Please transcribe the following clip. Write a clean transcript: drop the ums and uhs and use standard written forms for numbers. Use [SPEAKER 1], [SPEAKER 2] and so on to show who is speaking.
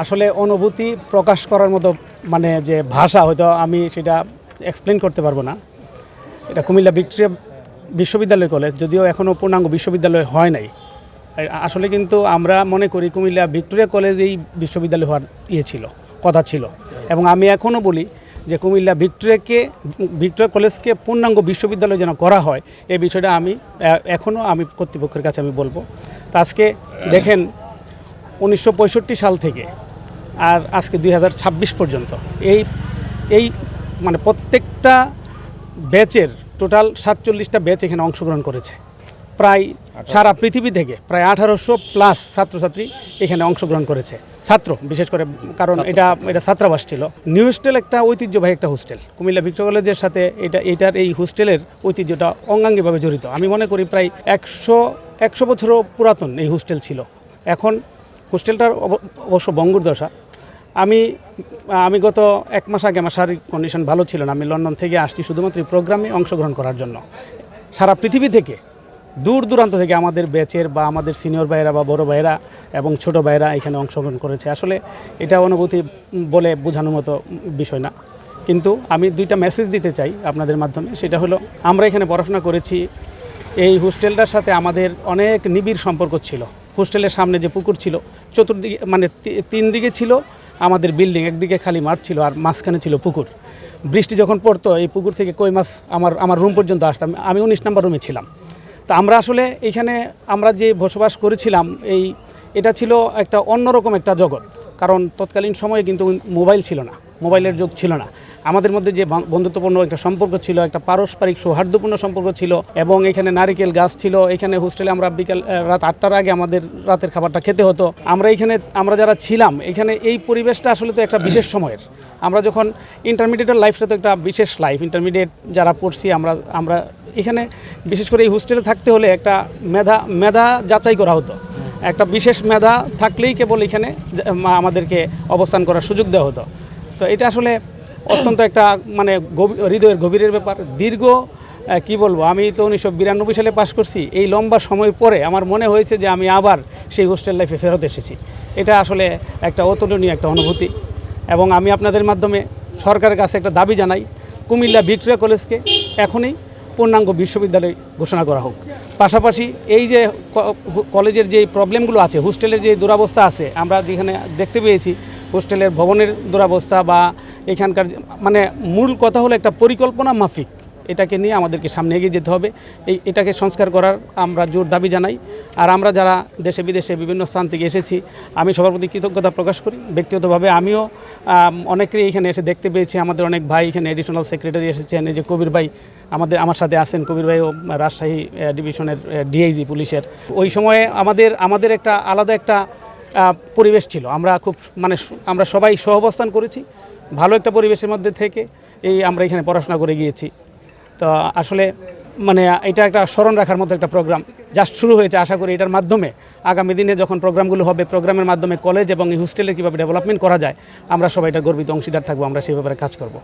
[SPEAKER 1] আসলে অনুভূতি প্রকাশ করার মতো মানে যে ভাষা হয়তো আমি সেটা এক্সপ্লেন করতে পারবো না। এটা কুমিল্লা ভিক্টোরিয়া বিশ্ববিদ্যালয় কলেজ, যদিও এখনও পূর্ণাঙ্গ বিশ্ববিদ্যালয় হয় নাই। আসলে কিন্তু আমরা মনে করি কুমিল্লা ভিক্টোরিয়া কলেজ এই বিশ্ববিদ্যালয় হওয়ার ছিল, কথা ছিল। এবং আমি এখনও বলি যে কুমিল্লা ভিক্টোরিয়া কলেজকে পূর্ণাঙ্গ বিশ্ববিদ্যালয় যেন করা হয়, এই বিষয়টা আমি এখনও কর্তৃপক্ষের কাছে আমি বলবো। তো আজকে দেখেন 1965 সাল থেকে আর আজকে 2026 পর্যন্ত এই মানে প্রত্যেকটা ব্যাচের টোটাল 47টা ব্যাচ এখানে অংশগ্রহণ করেছে। প্রায় সারা পৃথিবী থেকে প্রায় 1800 প্লাস ছাত্রছাত্রী এখানে অংশগ্রহণ করেছে। ছাত্র বিশেষ করে, কারণ এটা ছাত্রাবাস ছিল। নিউ হোস্টেল একটা ঐতিহ্যবাহী একটা হোস্টেল, কুমিল্লা ভিক্টোরিয়া কলেজের সাথে এটার এই হোস্টেলের ঐতিহ্যটা অঙ্গাঙ্গিভাবে জড়িত। আমি মনে করি প্রায় 100 বছরও পুরাতন এই হোস্টেল ছিল। এখন হোস্টেলটার অবশ্য ভঙ্গুর দশা। আমি গত 1 মাস আগে আমার শারীরিক কন্ডিশন ভালো ছিল না। আমি লন্ডন থেকে আসছি শুধুমাত্র এই প্রোগ্রামে অংশগ্রহণ করার জন্য। সারা পৃথিবী থেকে দূর দূরান্ত থেকে আমাদের ব্যাচের বা আমাদের সিনিয়র ভাইয়েরা বা বড় ভাইয়েরা এবং ছোট ভাইয়েরা এখানে অংশগ্রহণ করেছে। আসলে এটা অনুভূতি বলে বোঝানোর মতো বিষয় না। কিন্তু আমি 2টা মেসেজ দিতে চাই আপনাদের মাধ্যমে। সেটা হলো, আমরা এখানে পড়াশোনা করেছি, এই হোস্টেলটার সাথে আমাদের অনেক নিবিড় সম্পর্ক ছিল। হোস্টেলের সামনে যে পুকুর ছিল, চতুর্দিকে মানে 3 দিকে ছিল আমাদের বিল্ডিং, একদিকে খালি মাঠ ছিল আর মাঝখানে ছিল পুকুর। বৃষ্টি যখন পড়তো এই পুকুর থেকে কই মাছ আমার রুম পর্যন্ত আসতাম। আমি 19 নম্বর রুমে ছিলাম। তা আমরা আসলে এইখানে আমরা যে বসবাস করেছিলাম এটা ছিল একটা অন্যরকম একটা জগৎ। কারণ তৎকালীন সময়ে কিন্তু মোবাইল ছিল না, মোবাইলের যুগ ছিল না। আমাদের মধ্যে যে বন্ধুত্বপূর্ণ একটা সম্পর্ক ছিল, একটা পারস্পরিক সৌহার্দ্যপূর্ণ সম্পর্ক ছিল। এবং এখানে নারিকেল গাছ ছিল। এখানে হোস্টেলে আমরা রাত 8টার আগে আমাদের রাতের খাবারটা খেতে হতো। আমরা যারা ছিলাম এখানে, এই পরিবেশটা আসলে তো একটা বিশেষ সময়ের। আমরা যখন ইন্টারমিডিয়েটের লাইফটা তো একটা বিশেষ লাইফ। ইন্টারমিডিয়েট যারা পড়ছি আমরা এখানে বিশেষ করে এই হোস্টেলে থাকতে হলে একটা মেধা যাচাই করা হতো। একটা বিশেষ মেধা থাকলেই কেবল এখানে আমাদেরকে অবস্থান করার সুযোগ দেওয়া হতো। তো এটা আসলে অত্যন্ত একটা মানে হৃদয়ের গভীরের ব্যাপার। দীর্ঘ কি বলবো, আমি তো 1992 সালে পাশ করছি। এই লম্বা সময় পরে আমার মনে হয়েছে যে আমি আবার সেই হোস্টেল লাইফে ফেরত এসেছি। এটা আসলে একটা অতুলনীয় একটা অনুভূতি। এবং আমি আপনাদের মাধ্যমে সরকারের কাছে একটা দাবি জানাই, কুমিল্লা ভিক্টোরিয়া কলেজকে এখনই পূর্ণাঙ্গ বিশ্ববিদ্যালয় ঘোষণা করা হোক। পাশাপাশি এই যে কলেজের যে প্রবলেমগুলো আছে, হোস্টেলের যে দুরবস্থা আছে, আমরা যেখানে দেখতে পেয়েছি হোস্টেলের ভবনের দুরবস্থা বা এখানকার মানে মূল কথা হলো একটা পরিকল্পনা মাফিক এটাকে নিয়ে আমাদেরকে সামনে এগিয়ে যেতে হবে। এটাকে সংস্কার করার আমরা জোর দাবি জানাই। আর আমরা যারা দেশে বিদেশে বিভিন্ন স্থান থেকে এসেছি, আমি সবার প্রতি কৃতজ্ঞতা প্রকাশ করি। ব্যক্তিগতভাবে আমিও অনেকেই এখানে এসে দেখতে পেয়েছি। আমাদের অনেক ভাই এখানে এডিশনাল সেক্রেটারি এসেছেন। এই যে কবির ভাই আমার সাথে আছেন। কবির ভাইও রাজশাহী ডিভিশনের ডিআইজি পুলিশের। ওই সময়ে আমাদের একটা আলাদা একটা পরিবেশ ছিল। আমরা সবাই সহাবস্থান করেছি ভালো একটা পরিবেশের মধ্যে থেকে আমরা এখানে পড়াশোনা করে গিয়েছি। তো আসলে মানে এটা একটা স্মরণ রাখার মতো একটা প্রোগ্রাম জাস্ট শুরু হয়েছে। আশা করি এটার মাধ্যমে আগামী দিনে যখন প্রোগ্রামগুলো হবে, প্রোগ্রামের মাধ্যমে কলেজ এবং এই হোস্টেলের কীভাবে ডেভেলপমেন্ট করা যায়, আমরা সবাই এটা গর্বিত অংশীদার থাকবো। আমরা সেই ব্যাপারে কাজ করব।